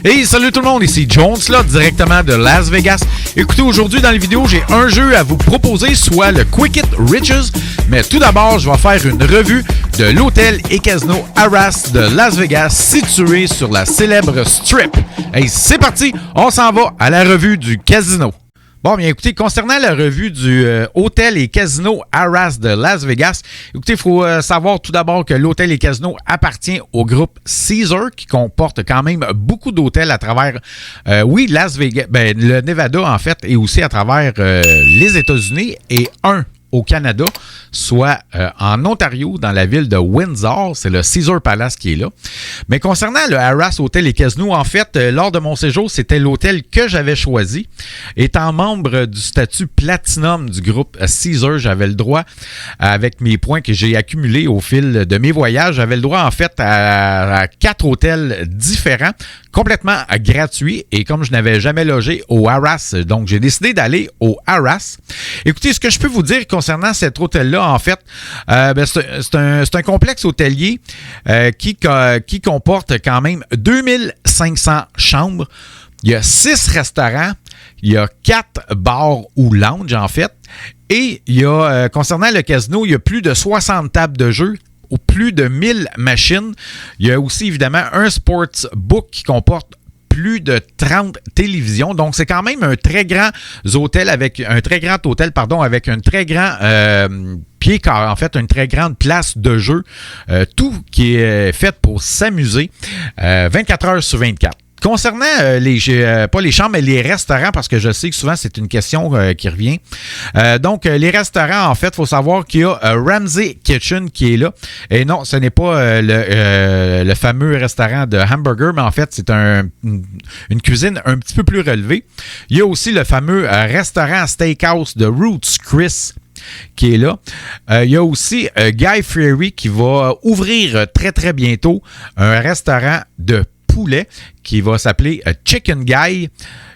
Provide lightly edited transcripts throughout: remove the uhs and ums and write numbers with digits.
Hey, salut tout le monde, ici Jones, là, directement de Las Vegas. Écoutez, aujourd'hui dans la vidéo, j'ai un jeu à vous proposer, soit le Quick Hit Riches. Mais tout d'abord, je vais faire une revue de l'hôtel et casino Harrah's de Las Vegas, situé sur la célèbre Strip. Hey, c'est parti, on s'en va à la revue du casino. Bon, bien écoutez, concernant la revue du hôtel et casino Harrah's de Las Vegas, écoutez, il faut savoir tout d'abord que l'hôtel et casino appartient au groupe Caesars, qui comporte quand même beaucoup d'hôtels à travers, Las Vegas, le Nevada en fait, et aussi à travers les États-Unis, et un au Canada, soit en Ontario, dans la ville de Windsor. C'est le Caesars Palace qui est là. Mais concernant le Harrah's Hôtel et Casino, en fait, lors de mon séjour, c'était l'hôtel que j'avais choisi. Étant membre du statut Platinum du groupe Caesars, j'avais le droit, avec mes points que j'ai accumulés au fil de mes voyages, j'avais le droit, en fait, à 4 hôtels différents, complètement gratuits. Et comme je n'avais jamais logé au Harrah's, donc j'ai décidé d'aller au Harrah's. Écoutez, ce que je peux vous dire concernant cet hôtel-là, en fait, c'est un complexe hôtelier qui comporte quand même 2500 chambres. Il y a 6 restaurants, il y a 4 bars ou lounges, en fait. Et il y a, concernant le casino, il y a plus de 60 tables de jeu, ou plus de 1000 machines. Il y a aussi, évidemment, un sportsbook qui comporte plus de 30 télévisions. Donc, c'est quand même un très grand hôtel avec un très grand pied carré, en fait, une très grande place de jeu. Tout qui est fait pour s'amuser 24 heures sur 24. Concernant pas les chambres, mais les restaurants, parce que je sais que souvent c'est une question qui revient. Donc, les restaurants, en fait, il faut savoir qu'il y a Ramsay Kitchen qui est là. Et non, ce n'est pas le fameux restaurant de hamburger, mais en fait, c'est une cuisine un petit peu plus relevée. Il y a aussi le fameux restaurant steakhouse de Roots Chris qui est là. Il y a aussi Guy Fieri qui va ouvrir très, très bientôt un restaurant de poulet qui va s'appeler Chicken Guy.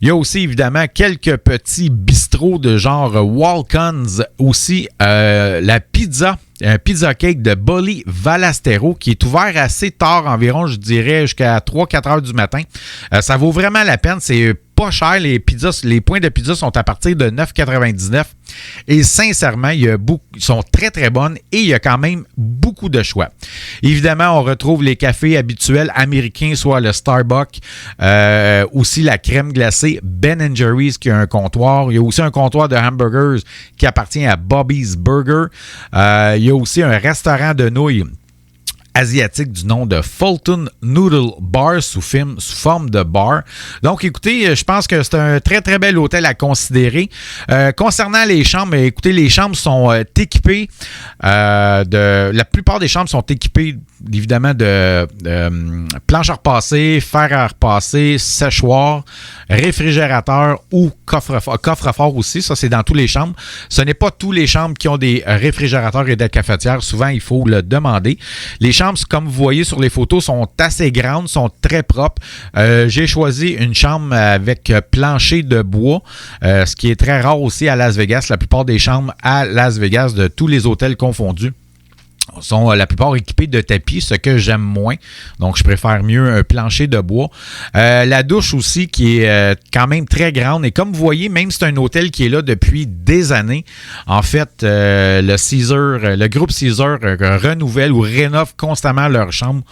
Il y a aussi évidemment quelques petits bistrots de genre Walk-Ons, aussi la pizza, un pizza cake de Bully Valastero qui est ouvert assez tard, environ je dirais jusqu'à 3-4 heures du matin. Ça vaut vraiment la peine, c'est pas cher, les points de pizza sont à partir de 9,99 et sincèrement, ils sont très très bonnes et il y a quand même beaucoup de choix. Évidemment, on retrouve les cafés habituels américains, soit le Starbucks, aussi la crème glacée Ben & Jerry's qui a un comptoir. Il y a aussi un comptoir de hamburgers qui appartient à Bobby's Burger. Il y a aussi un restaurant de nouilles asiatique du nom de Fulton Noodle Bar sous forme de bar. Donc, écoutez, je pense que c'est un très, très bel hôtel à considérer. Concernant les chambres, écoutez, les chambres sont équipées la plupart des chambres sont équipées, évidemment, de planches à repasser, fer à repasser, séchoir, réfrigérateur ou coffre-fort aussi. Ça, c'est dans toutes les chambres. Ce n'est pas tous les chambres qui ont des réfrigérateurs et des cafetières. Souvent, il faut le demander. Les chambres, comme vous voyez sur les photos, sont assez grandes, sont très propres. J'ai choisi une chambre avec plancher de bois, ce qui est très rare aussi à Las Vegas. La plupart des chambres à Las Vegas, de tous les hôtels confondus, sont la plupart équipés de tapis, ce que j'aime moins. Donc, je préfère mieux un plancher de bois. La douche aussi, qui est quand même très grande. Et comme vous voyez, même si c'est un hôtel qui est là depuis des années, en fait, le groupe Caesars renouvelle ou rénove constamment leurs chambres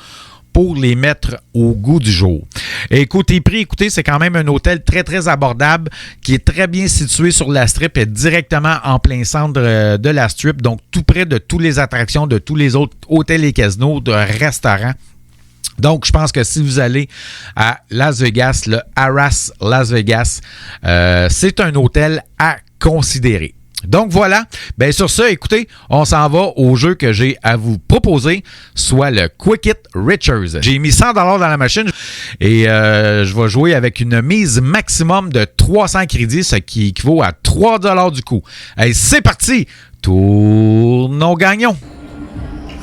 pour les mettre au goût du jour. Et côté prix, écoutez, c'est quand même un hôtel très, très abordable qui est très bien situé sur la Strip et directement en plein centre de la Strip, donc tout près de toutes les attractions de tous les autres hôtels et casinos, de restaurants. Donc, je pense que si vous allez à Las Vegas, le Harrah's Las Vegas, c'est un hôtel à considérer. Donc voilà, bien sur ça, écoutez, on s'en va au jeu que j'ai à vous proposer, soit le Quick Hit Riches. J'ai mis 100$ dans la machine et je vais jouer avec une mise maximum de 300 crédits, ce qui équivaut à 3$ du coup. Allez, c'est parti! Tournons gagnons!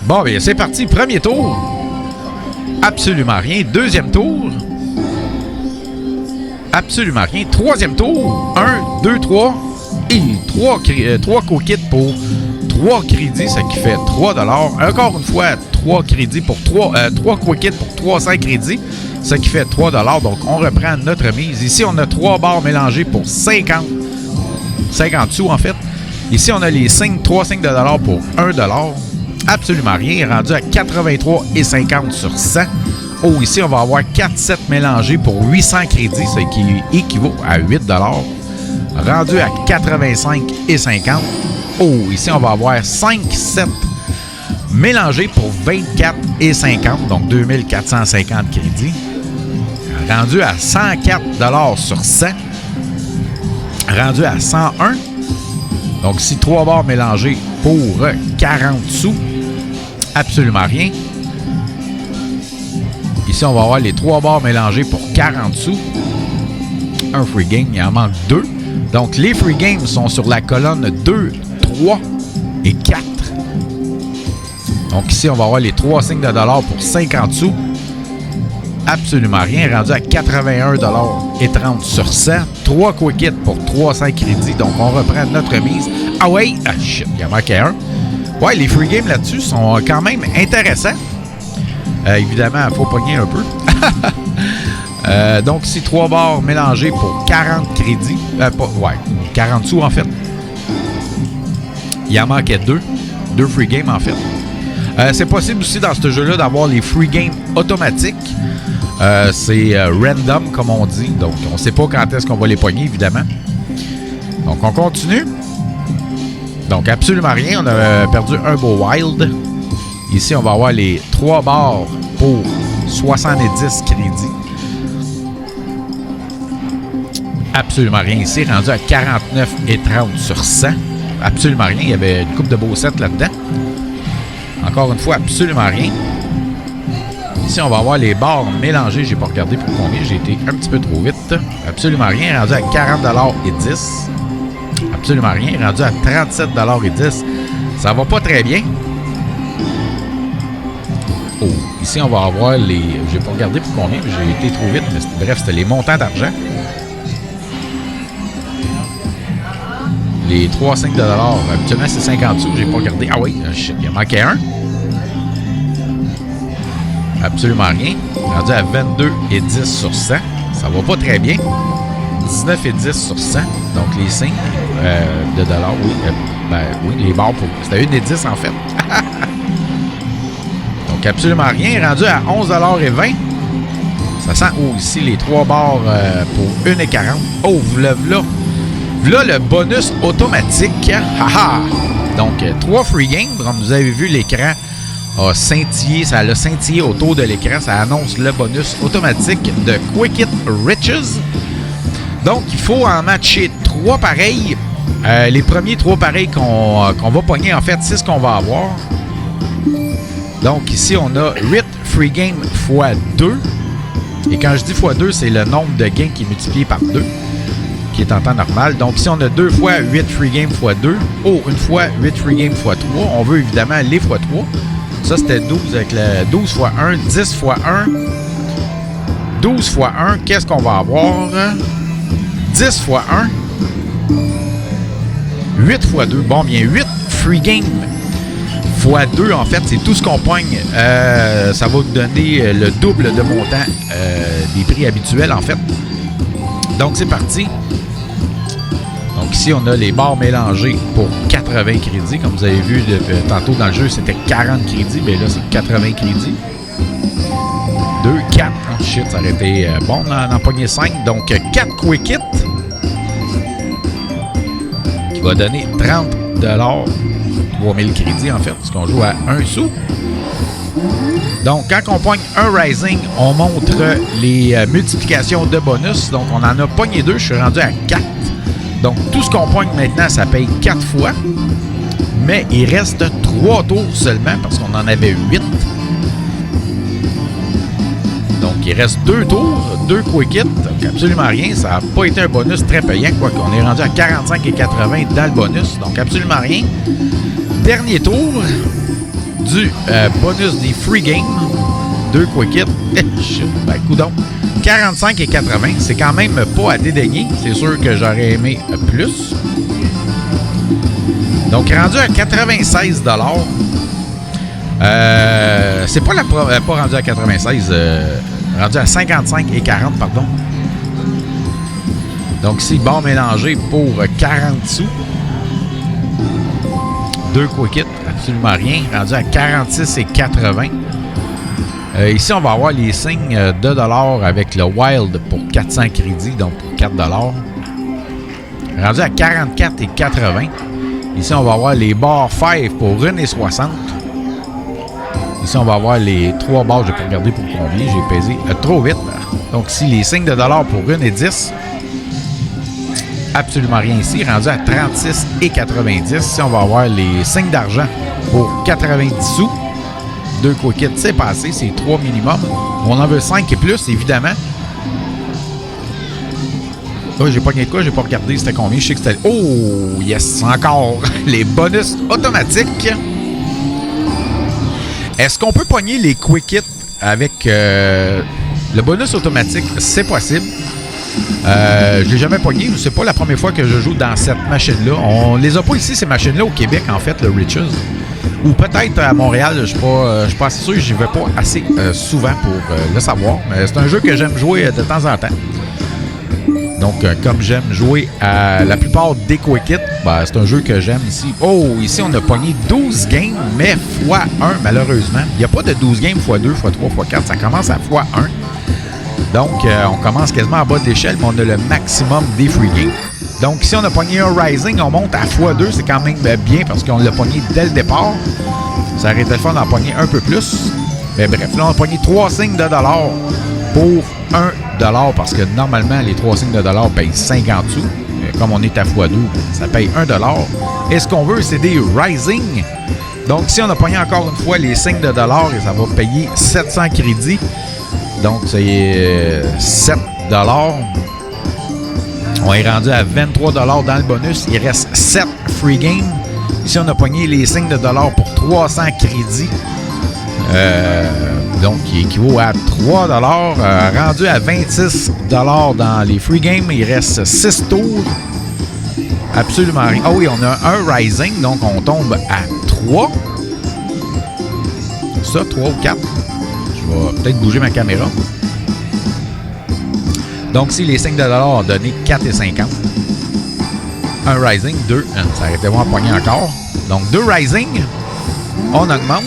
Bon, bien c'est parti, premier tour. Absolument rien. Deuxième tour. Absolument rien. Troisième tour. 1, 2, 3. Et 3 co-kits pour 3 crédits, ce qui fait 3 $. Encore une fois, 3 crédits pour 3 co-kits pour 300 crédits, ce qui fait 3 $. Donc, on reprend notre mise. Ici, on a 3 barres mélangées pour 50 sous, en fait. Ici, on a les 3 signes de dollars pour 1 $. Absolument rien, rendu à 83,50 sur 100. Oh, ici, on va avoir 4 sets mélangés pour 800 crédits, ce qui équivaut à 8 $. Rendu à 85,50. Oh, ici, on va avoir 5 sets mélangés pour 24,50, donc 2450 crédits. Rendu à 104 $ sur 100. Rendu à 101. Donc, ici, 3 barres mélangées pour 40 sous. Absolument rien. Ici, on va avoir les 3 barres mélangées pour 40 sous. Un free game, il en manque 2. Donc, les free games sont sur la colonne 2, 3 et 4. Donc, ici, on va avoir les 3 signes de dollars pour 50 sous. Absolument rien. Rendu à 81,30 $ sur 100. 3 quick-hits pour 300 crédits. Donc, on reprend notre mise. Ah ouais! Ah shit, il en manquait un. Ouais, les free games là-dessus sont quand même intéressants. Évidemment, il faut pogner un peu. Donc, ici, 3 barres mélangées pour 40 crédits. 40 sous, en fait. Il en manquait 2. 2 free games, en fait. C'est possible aussi, dans ce jeu-là, d'avoir les free games automatiques. C'est random, comme on dit. Donc, on ne sait pas quand est-ce qu'on va les pogner, évidemment. Donc, on continue. Donc, absolument rien. On a perdu un beau wild. Ici, on va avoir les 3 barres pour 70 crédits. Absolument rien ici. Rendu à 49,30 sur 100. Absolument rien. Il y avait une coupe de beaux sets là-dedans. Encore une fois, absolument rien. Ici, on va avoir les barres mélangées. J'ai pas regardé pour combien. J'ai été un petit peu trop vite. Absolument rien. Rendu à 40,10 $. Absolument rien. Rendu à 37,10 $. Ça va pas très bien. Oh, ici, on va avoir les... J'ai pas regardé pour combien. J'ai été trop vite. Mais bref, c'était les montants d'argent. Les 3 signes de dollars. Habituellement, c'est 50 sous. J'ai pas regardé. Ah oui, shit, il en manquait un. Absolument rien. Rendu à 22,10 sur 100. Ça va pas très bien. 19,10 sur 100. Donc, les signes de dollars, oui. Oui, les barres pour... C'était 1,10 en fait. Donc, absolument rien. Rendu à 11,20 $. Ça sent ici les 3 barres pour 1,40 $. Oh, là. Là, le bonus automatique. Haha! Donc, 3 free games. Comme vous avez vu, l'écran a scintillé. Ça a scintillé autour de l'écran. Ça annonce le bonus automatique de Quick Hit Riches. Donc, il faut en matcher 3 pareils. Les premiers 3 pareils qu'on va pogner, en fait, c'est ce qu'on va avoir. Donc, ici, on a 8 free games x 2. Et quand je dis x 2, c'est le nombre de gains qui est multiplié par 2. Qui est en temps normal. Donc, ici, on a 2 fois 8 free games x 2. Oh, une fois 8 free games x 3. On veut évidemment les x 3. Ça, c'était 12 avec le 12 x 1, 10 x 1, 12 x 1. Qu'est-ce qu'on va avoir? 10 x 1, 8 x 2. Bon, bien, 8 free games x 2, en fait, c'est tout ce qu'on pogne. Ça va vous donner le double de montant des prix habituels, en fait. Donc, c'est parti. Donc, ici, on a les barres mélangées pour 80 crédits. Comme vous avez vu tantôt dans le jeu, c'était 40 crédits. Bien là, c'est 80 crédits. 2, 4. Oh, shit, ça aurait été bon d'en pogner 5. Donc, 4 quick hits qui va donner 30 $. 3000 crédits, en fait, parce qu'on joue à 1 sou. Donc, quand on pogne un Rising, on montre les multiplications de bonus. Donc, on en a pogné 2. Je suis rendu à 4. Donc, tout ce qu'on pogne maintenant, ça paye 4 fois. Mais il reste 3 tours seulement parce qu'on en avait 8. Donc, il reste 2 tours, 2 quick hits. Donc, absolument rien. Ça n'a pas été un bonus très payant. Quoique, on est rendu à 45,80 dans le bonus. Donc, absolument rien. Dernier tour du bonus des free games. 2 quick hits. Ben, coudonc. 45,80. C'est quand même pas à dédaigner. C'est sûr que j'aurais aimé plus. Donc, rendu à 96 $. C'est pas rendu à 96, rendu à 55 et 40, pardon. Donc, ici, bar mélangé pour 40 sous. 2 Quick Hit, absolument rien. Rendu à 46 et 80. Ici, on va avoir les signes de $ avec le Wild pour 400 crédits, donc pour 4 $. Rendu à 44 et 80. Ici, on va avoir les bars 5 pour 1,60. Ici, on va avoir les 3 bars. Je n'ai pas regardé pour combien. J'ai pesé trop vite. Donc, ici, les signes de $ pour 1,10. Absolument rien ici. Rendu à 36 et 90. Ici, on va avoir les signes d'argent pour 90 sous. 2 Quick Hit, c'est passé. C'est 3 minimum. On en veut 5 et plus, évidemment. Là, j'ai pas gagné de quoi, j'ai pas regardé c'était combien. Je sais que c'était... Oh, yes! Encore les bonus automatiques. Est-ce qu'on peut pogner les Quick Hit avec le bonus automatique? C'est possible. Je l'ai jamais pogné. C'est pas la première fois que je joue dans cette machine-là. On les a pas ici, ces machines-là, au Québec, en fait, le Riches. Ou peut-être à Montréal, je suis pas assez sûr. J'y vais pas assez souvent pour le savoir. Mais c'est un jeu que j'aime jouer de temps en temps. Donc, comme j'aime jouer à la plupart des Quick Hit, ben, c'est un jeu que j'aime ici. Oh, ici, on a pogné 12 games, mais x1, malheureusement. Il n'y a pas de 12 games x2, x3, x4. Ça commence à x1. Donc, on commence quasiment en bas de l'échelle, mais on a le maximum des free games. Donc, ici, on a pogné un Rising. On monte à x2. C'est quand même bien parce qu'on l'a pogné dès le départ. Ça aurait été le fun d'en pogner un peu plus. Mais bref, là, on a pogné 3 signes de $ pour 1 $ parce que normalement, les 3 signes de $ payent 50 sous. Comme on est à x2, ça paye 1 $. Et ce qu'on veut, c'est des Rising. Donc, si on a pogné encore une fois les signes de $ et ça va payer 700 crédits. Donc, c'est 7 $. On est rendu à 23 $ dans le bonus. Il reste 7 free games. Ici, on a pogné les signes de $ pour 300 crédits. Donc, qui équivaut à 3 $. Rendu à 26 $ dans les free games. Il reste 6 tours. Absolument rien. Ah oui, on a un Rising. Donc, on tombe à 3. Ça, 3 ou 4. Je vais peut-être bouger ma caméra. Donc, si les signes de $ ont donné 4,50. Un Rising, 2. Ça aurait été bon à pogner encore. Donc, 2 Rising. On augmente.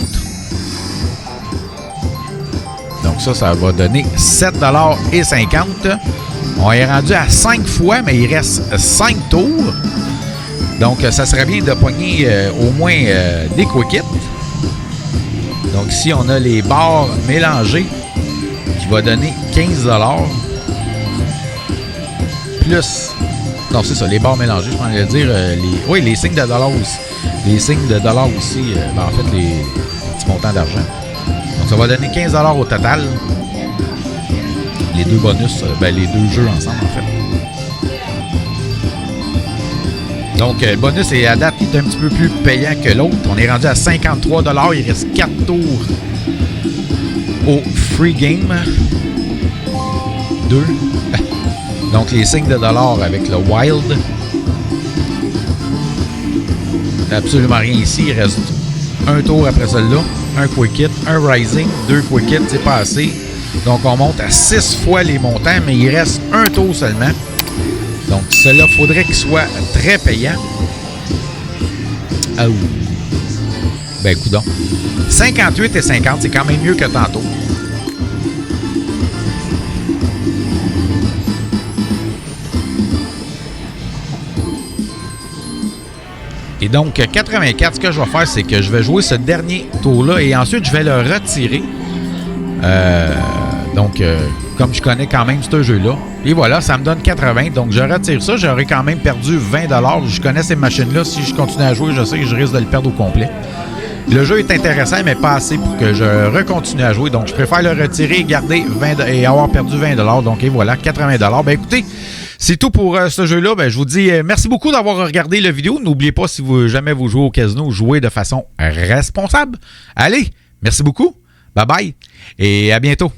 Donc, ça va donner 7,50 $. On est rendu à 5 fois, mais il reste 5 tours. Donc, ça serait bien de pogner au moins des Quick Hit. Donc, ici, on a les bars mélangés qui va donner 15 $. Plus... Non, c'est ça, les bars mélangés, je pensais dire. Les signes de $ aussi. Les signes de $ aussi, en fait, les petits montants d'argent. Donc, ça va donner 15 $ au total. Les deux bonus, les deux jeux ensemble, en fait. Donc, le bonus, à date, il est un petit peu plus payant que l'autre. On est rendu à 53 $. Il reste 4 tours au free game. 2. Donc, les signes de $ avec le Wild. Absolument rien ici. Il reste un tour après celle-là. Un Quick Hit, un Rising, 2 Quick Hit, c'est pas assez. Donc, on monte à 6 fois les montants, mais il reste un tour seulement. Donc, cela, il faudrait qu'il soit très payant. Ah, ben, coudonc. 58 et 50, c'est quand même mieux que tantôt. Et donc, 84, ce que je vais faire, c'est que je vais jouer ce dernier tour-là et ensuite, je vais le retirer. Comme je connais quand même ce jeu-là. Et voilà, ça me donne 80. Donc, je retire ça. J'aurais quand même perdu 20 $. Je connais ces machines-là. Si je continue à jouer, je sais que je risque de le perdre au complet. Le jeu est intéressant, mais pas assez pour que je recontinue à jouer. Donc, je préfère le retirer, garder 20 et avoir perdu 20 $. Donc, et voilà, 80 $. Ben, écoutez, c'est tout pour ce jeu-là. Ben, je vous dis merci beaucoup d'avoir regardé la vidéo. N'oubliez pas, si jamais vous jouez au casino, jouez de façon responsable. Allez, merci beaucoup. Bye bye et à bientôt.